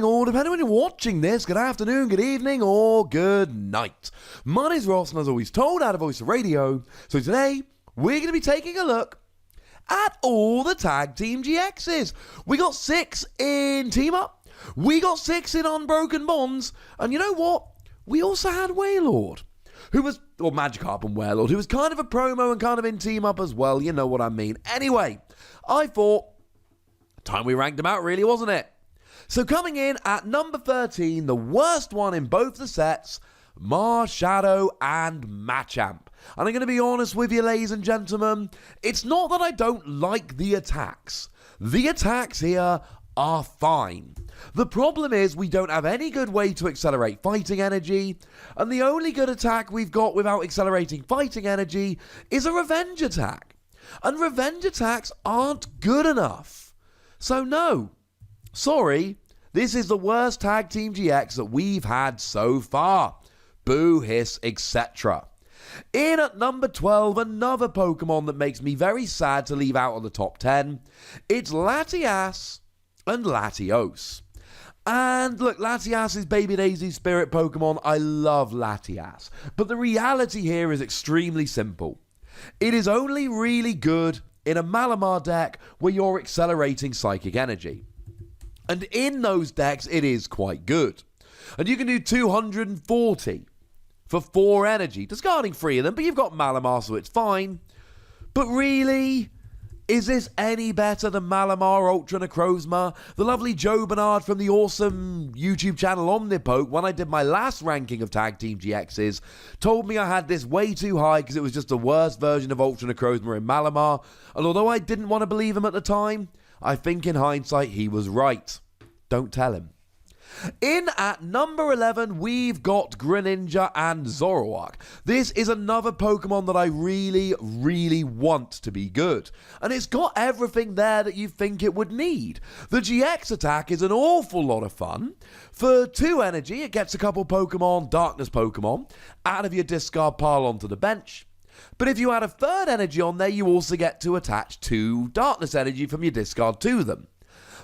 morning, or depending on when you're watching this, good afternoon, good evening, or good night. My name's Ross, and as always told, out of Voice of Radio. So today, we're going to be taking a look at all the Tag Team GXs. We got 6 in Team Up, we got 6 in Unbroken Bonds, and you know what? We also had Wailord, who was, or Magikarp and Wailord, who was kind of a promo and kind of in Team Up as well, you know what I mean. Anyway, I thought, time we ranked them out really, wasn't it? So coming in at number 13, the worst one in both the sets, MARSHADOW and MACHAMP. And I'm going to be honest with you, ladies and gentlemen, it's not that I don't like the attacks. The attacks here are fine. The problem is we don't have any good way to accelerate fighting energy, and the only good attack we've got without accelerating fighting energy is a revenge attack. And revenge attacks aren't good enough. So no, sorry, this is the worst Tag Team GX that we've had so far. Boo, hiss, etc. In at number 12, another Pokemon that makes me very sad to leave out of the top 10. It's LATIAS and LATIOS. And look, Latias is Baby Daisy's spirit Pokemon. I love Latias. But the reality here is extremely simple. It is only really good in a Malamar deck where you're accelerating psychic energy. And in those decks, it is quite good. And you can do 240 for 4 energy, discarding 3 of them, but you've got Malamar, so it's fine. But really, is this any better than Malamar Ultra Necrozma? The lovely Joe Bernard from the awesome YouTube channel Omnipoke, when I did my last ranking of Tag Team GXs, told me I had this way too high because it was just the worst version of Ultra Necrozma in Malamar. And although I didn't want to believe him at the time, I think in hindsight he was right. Don't tell him. In at number 11, we've got Greninja and ZOROARK. This is another Pokemon that I really, really want to be good. And it's got everything there that you think it would need. The GX attack is an awful lot of fun. For 2 energy, it gets a couple Pokemon, Darkness Pokemon, out of your discard pile onto the bench. But if you add a 3rd energy on there, you also get to attach 2 Darkness energy from your discard to them.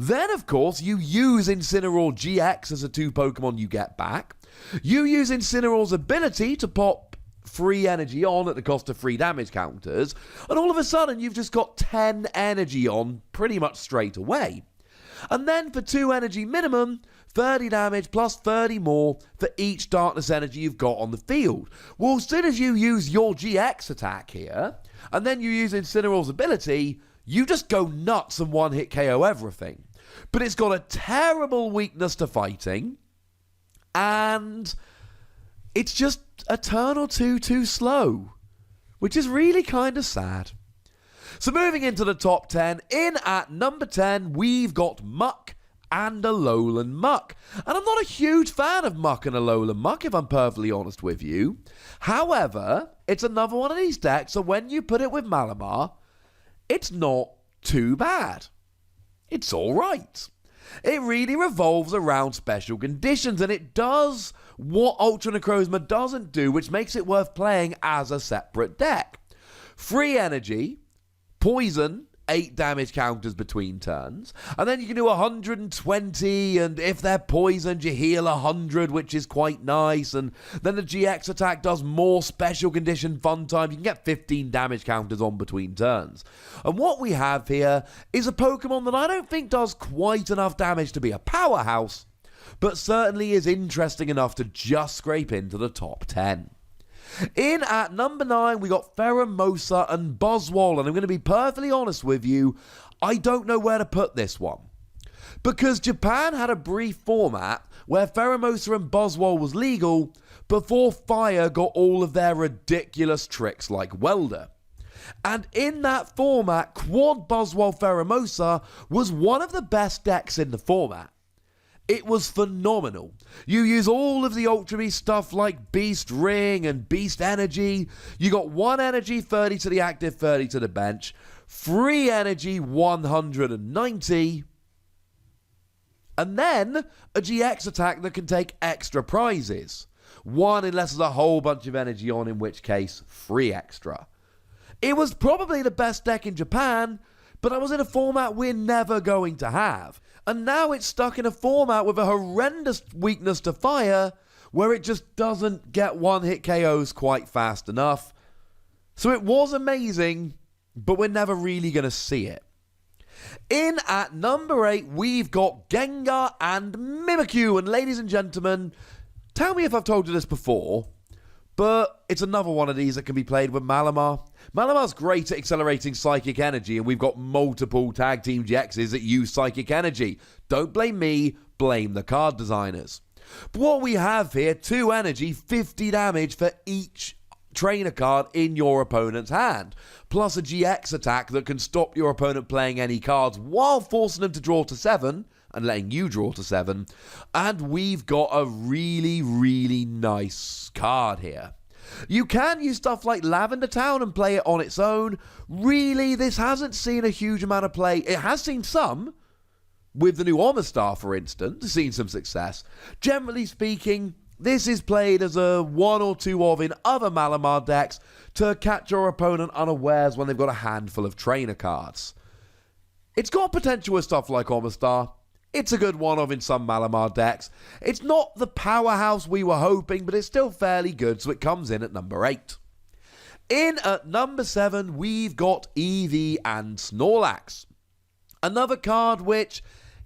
Then, of course, you use Incineroar GX as a 2 Pokemon you get back. You use Incineroar's ability to pop 3 energy on at the cost of 3 damage counters. And all of a sudden, you've just got 10 energy on pretty much straight away. And then for 2 energy minimum, 30 damage plus 30 more for each darkness energy you've got on the field. Well, as soon as you use your GX attack here, and then you use Incineroar's ability, you just go nuts and one-hit KO everything. But it's got a terrible weakness to fighting, and it's just a turn or two too slow, which is really kind of sad. So moving into the top 10, in at number 10, we've got Muck and Alolan Muck. And I'm not a huge fan of Muck and Alolan Muck, if I'm perfectly honest with you. However, it's another one of these decks, so when you put it with Malamar, it's not too bad. It's alright. It really revolves around special conditions, and it does what Ultra Necrozma doesn't do, which makes it worth playing as a separate deck. 3 energy, poison, 8 damage counters between turns, and then you can do 120, and if they're poisoned, you heal 100, which is quite nice, and then the GX attack does more special condition fun time. You can get 15 damage counters on between turns. And what we have here is a Pokemon that I don't think does quite enough damage to be a powerhouse, but certainly is interesting enough to just scrape into the top 10. In at number 9, we got Pheromosa and Buzzwole, and I'm going to be perfectly honest with you, I don't know where to put this one. Because Japan had a brief format where Pheromosa and Buzzwole was legal before Fire got all of their ridiculous tricks like Welder. And in that format, Quad Buzzwole Pheromosa was one of the best decks in the format. It was phenomenal. You use all of the Ultra Beast stuff like Beast Ring and Beast Energy. You got 1 energy, 30 to the active, 30 to the bench. 3 energy, 190. And then a GX attack that can take extra prizes. 1 unless there's a whole bunch of energy on, in which case 3 extra. It was probably the best deck in Japan, but I was in a format we're never going to have. And now it's stuck in a format with a horrendous weakness to fire, where it just doesn't get one-hit KOs quite fast enough. So it was amazing, but we're never really going to see it. In at number 8, we've got Gengar and Mimikyu. And ladies and gentlemen, tell me if I've told you this before, but it's another one of these that can be played with Malamar. Malamar's great at accelerating Psychic Energy, and we've got multiple Tag Team GXs that use Psychic Energy. Don't blame me, blame the card designers. But what we have here, 2 energy, 50 damage for each trainer card in your opponent's hand, plus a GX attack that can stop your opponent playing any cards while forcing them to draw to 7 and letting you draw to 7. And we've got a really, really nice card here. You can use stuff like Lavender Town and play it on its own. Really, this hasn't seen a huge amount of play. It has seen some, with the new Omastar, for instance, seen some success. Generally speaking, this is played as a 1 or 2 of in other Malamar decks to catch your opponent unawares when they've got a handful of trainer cards. It's got potential with stuff like Omastar. It's a good one of in some Malamar decks. It's not the powerhouse we were hoping, but it's still fairly good, so it comes in at number 8. In at number 7, we've got EEVEE and SNORLAX. Another card which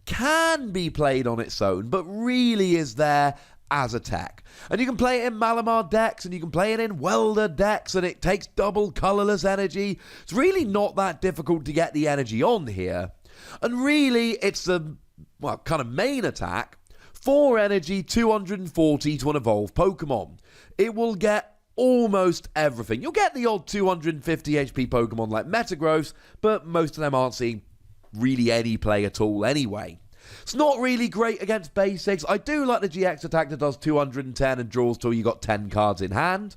can be played on its own, but really is there as a tech. And you can play it in Malamar decks, and you can play it in Welder decks, and it takes double colorless energy. It's really not that difficult to get the energy on here. And really, it's the, well, kind of main attack. 4 energy, 240 to an evolved Pokemon. It will get almost everything. You'll get the odd 250 HP Pokemon like Metagross, but most of them aren't seeing really any play at all anyway. It's not really great against basics. I do like the GX attack that does 210 and draws till you got 10 cards in hand.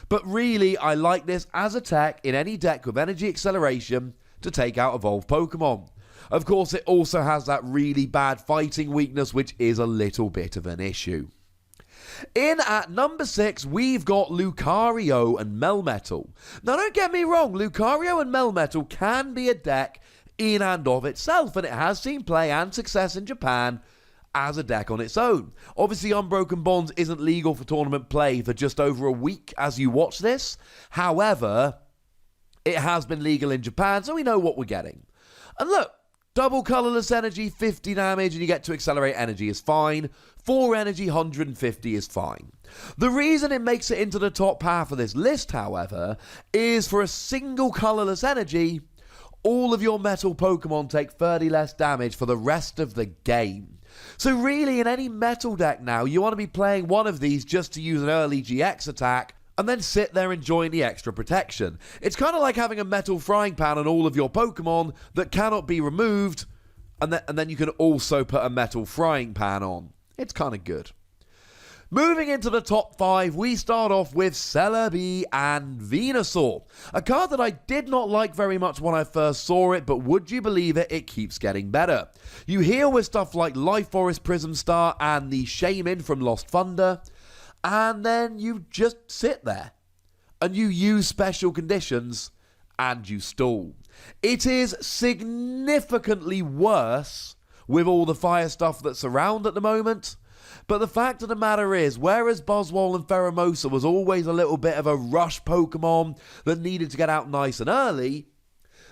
But really, I like this as a tech in any deck with energy acceleration to take out evolved Pokemon. Of course, it also has that really bad fighting weakness, which is a little bit of an issue. In at number 6, we've got Lucario and Melmetal. Now, don't get me wrong, Lucario and Melmetal can be a deck in and of itself, and it has seen play and success in Japan as a deck on its own. Obviously, Unbroken Bonds isn't legal for tournament play for just over a week as you watch this. However, it has been legal in Japan, so we know what we're getting. And look, double colorless energy, 50 damage, and you get to accelerate energy is fine. 4 energy, 150 is fine. The reason it makes it into the top half of this list, however, is for a single colorless energy, all of your metal Pokemon take 30 less damage for the rest of the game. So really, in any metal deck now, you want to be playing one of these just to use an early GX attack, and then sit there enjoying the extra protection. It's kind of like having a metal frying pan on all of your Pokemon that cannot be removed, and then you can also put a metal frying pan on. It's kind of good. Moving into the top 5, we start off with Celebi and Venusaur. A card that I did not like very much when I first saw it, but would you believe it, it keeps getting better. You heal with stuff like Life Forest Prism Star and the Shaman from Lost Thunder, and then you just sit there. And you use special conditions, and you stall. It is significantly worse with all the fire stuff that's around at the moment. But the fact of the matter is, whereas Buzzwole and Pheromosa was always a little bit of a rush Pokemon that needed to get out nice and early,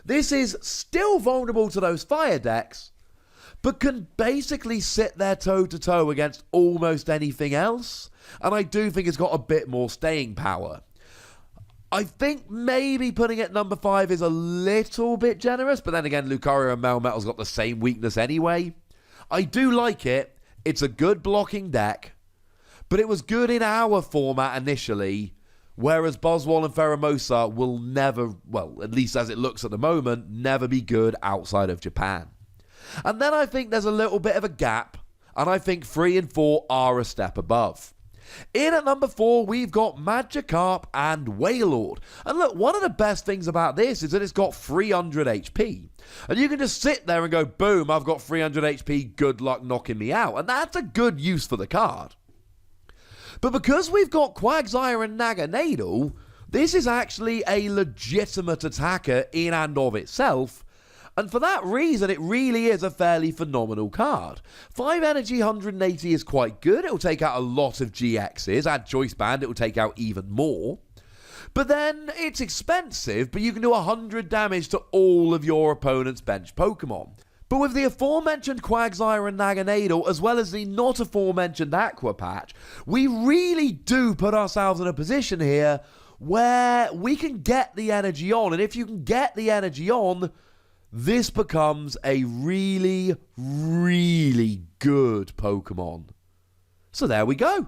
this is still vulnerable to those fire decks, but can basically sit there toe-to-toe against almost anything else. And I do think it's got a bit more staying power. I think maybe putting it at number 5 is a little bit generous, but then again, Lucario and Melmetal's got the same weakness anyway. I do like it. It's a good blocking deck, but it was good in our format initially, whereas Buzzwole and Pheromosa will never, well, at least as it looks at the moment, never be good outside of Japan. And then I think there's a little bit of a gap, and I think 3 and 4 are a step above. In at number 4, we've got Magikarp and Wailord. And look, one of the best things about this is that it's got 300 HP. And you can just sit there and go, boom, I've got 300 HP, good luck knocking me out. And that's a good use for the card. But because we've got Quagsire and Naganadel, this is actually a legitimate attacker in and of itself. And for that reason, it really is a fairly phenomenal card. 5 energy, 180 is quite good. It'll take out a lot of GXs. Add Choice Band, it'll take out even more. But then it's expensive, but you can do 100 damage to all of your opponent's bench Pokemon. But with the aforementioned Quagsire and Naganadel, as well as the not aforementioned Aqua Patch, we really do put ourselves in a position here where we can get the energy on. And if you can get the energy on, this becomes a really, really good Pokemon. So there we go.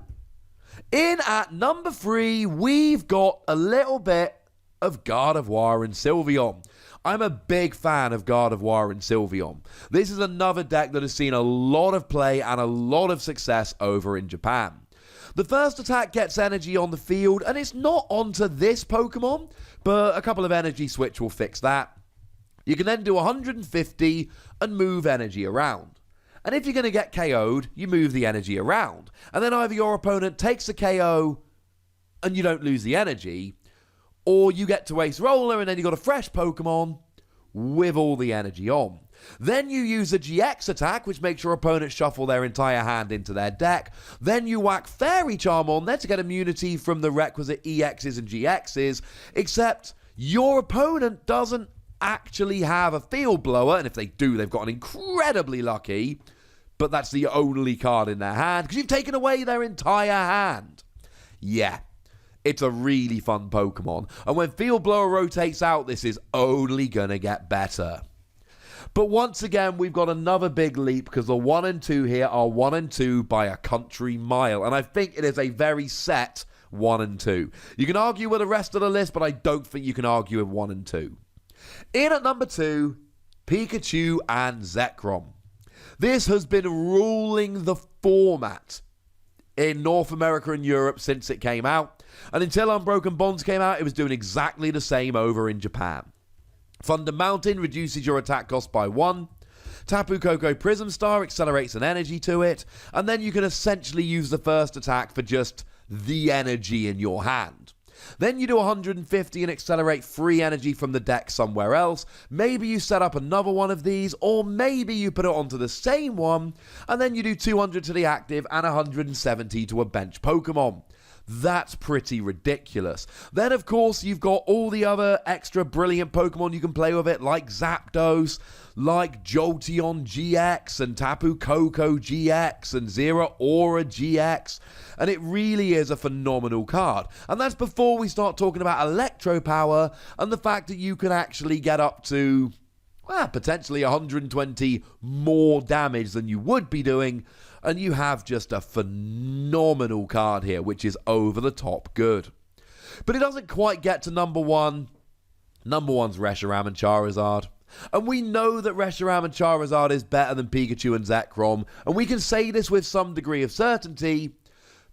In at number 3, we've got a little bit of Gardevoir and Sylveon. I'm a big fan of Gardevoir and Sylveon. This is another deck that has seen a lot of play and a lot of success over in Japan. The first attack gets energy on the field, and it's not onto this Pokemon, but a couple of energy switch will fix that. You can then do 150 and move energy around. And if you're going to get KO'd, you move the energy around. And then either your opponent takes a KO and you don't lose the energy, or you get to Ace Roller and then you got a fresh Pokemon with all the energy on. Then you use a GX attack, which makes your opponent shuffle their entire hand into their deck. Then you whack Fairy Charm on there to get immunity from the requisite EXs and GXs, except your opponent doesn't actually have a Field Blower, and if they do, they've gotten incredibly lucky, but that's the only card in their hand, because you've taken away their entire hand. Yeah, it's a really fun Pokemon, and when Field Blower rotates out, this is only gonna get better. But once again, we've got another big leap, because the 1 and 2 here are 1 and 2 by a country mile, and I think it is a very set 1 and 2. You can argue with the rest of the list, but I don't think you can argue with 1 and 2. In at number 2, Pikachu and Zekrom. This has been ruling the format in North America and Europe since it came out. And until Unbroken Bonds came out, it was doing exactly the same over in Japan. Thunder Mountain reduces your attack cost by 1. Tapu Koko Prism Star accelerates an energy to it. And then you can essentially use the first attack for just the energy in your hand. Then you do 150 and accelerate free energy from the deck somewhere else. Maybe you set up another one of these, or maybe you put it onto the same one, and then you do 200 to the active and 170 to a bench Pokemon. That's pretty ridiculous. Then, of course, you've got all the other extra brilliant Pokemon you can play with it, like Zapdos, like Jolteon GX, and Tapu Koko GX, and Zeraora GX, and it really is a phenomenal card. And that's before we start talking about Electro Power, and the fact that you can actually get up to, well, potentially 120 more damage than you would be doing, and you have just a phenomenal card here, which is over the top good. But it doesn't quite get to number 1. Number 1's Reshiram and Charizard. And we know that Reshiram and Charizard is better than Pikachu and Zekrom, and we can say this with some degree of certainty,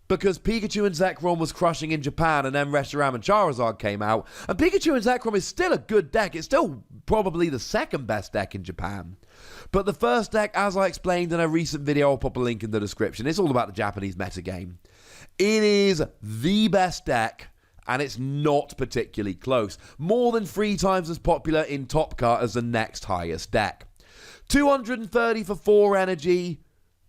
because Pikachu and Zekrom was crushing in Japan, and then Reshiram and Charizard came out, and Pikachu and Zekrom is still a good deck. It's still probably the second best deck in Japan. But the first deck, as I explained in a recent video, I'll pop a link in the description, it's all about the Japanese metagame. It is the best deck, and it's not particularly close. More than 3 times as popular in Top Cut as the next highest deck. 230 for 4 energy,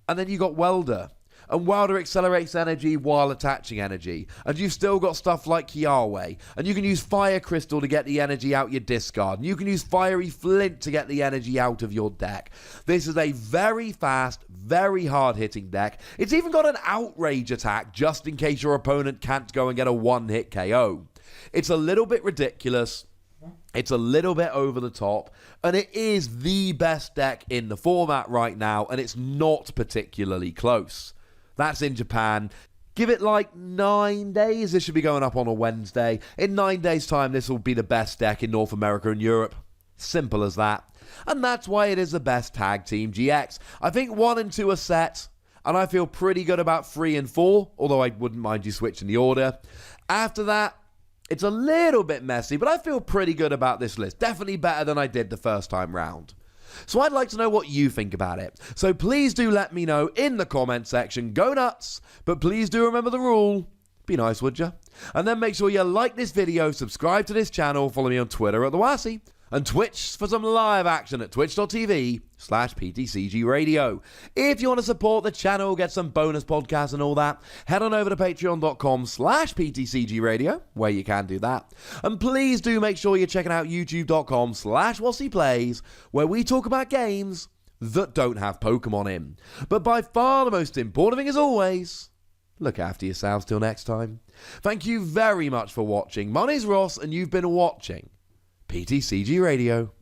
and then you got Welder. And Welder accelerates energy while attaching energy. And you've still got stuff like Kiawe. And you can use Fire Crystal to get the energy out your discard. And you can use Fiery Flint to get the energy out of your deck. This is a very fast, very hard-hitting deck. It's even got an Outrage attack just in case your opponent can't go and get a one-hit KO. It's a little bit ridiculous. It's a little bit over the top, and it is the best deck in the format right now, and it's not particularly close. That's in Japan. Give it like 9 days. This should be going up on a Wednesday. In 9 days' time, this will be the best deck in North America and Europe. Simple as that. And that's why it is the best Tag Team GX. I think 1 and 2 are set, and I feel pretty good about 3 and 4, although I wouldn't mind you switching the order. After that, it's a little bit messy, but I feel pretty good about this list. Definitely better than I did the first time round. So I'd like to know what you think about it. So please do let me know in the comment section. Go nuts, but please do remember the rule. Be nice, would ya? And then make sure you like this video, subscribe to this channel, follow me on Twitter at TheWassy. and Twitch for some live action at twitch.tv/PTCGRadio. If you want to support the channel, get some bonus podcasts and all that, head on over to patreon.com/PTCGRadio, where you can do that. And please do make sure you're checking out youtube.com/WassiePlays, where we talk about games that don't have Pokemon in. But by far the most important thing, as always, look after yourselves till next time. Thank you very much for watching. My name's Ross, and you've been watching PTCG Radio.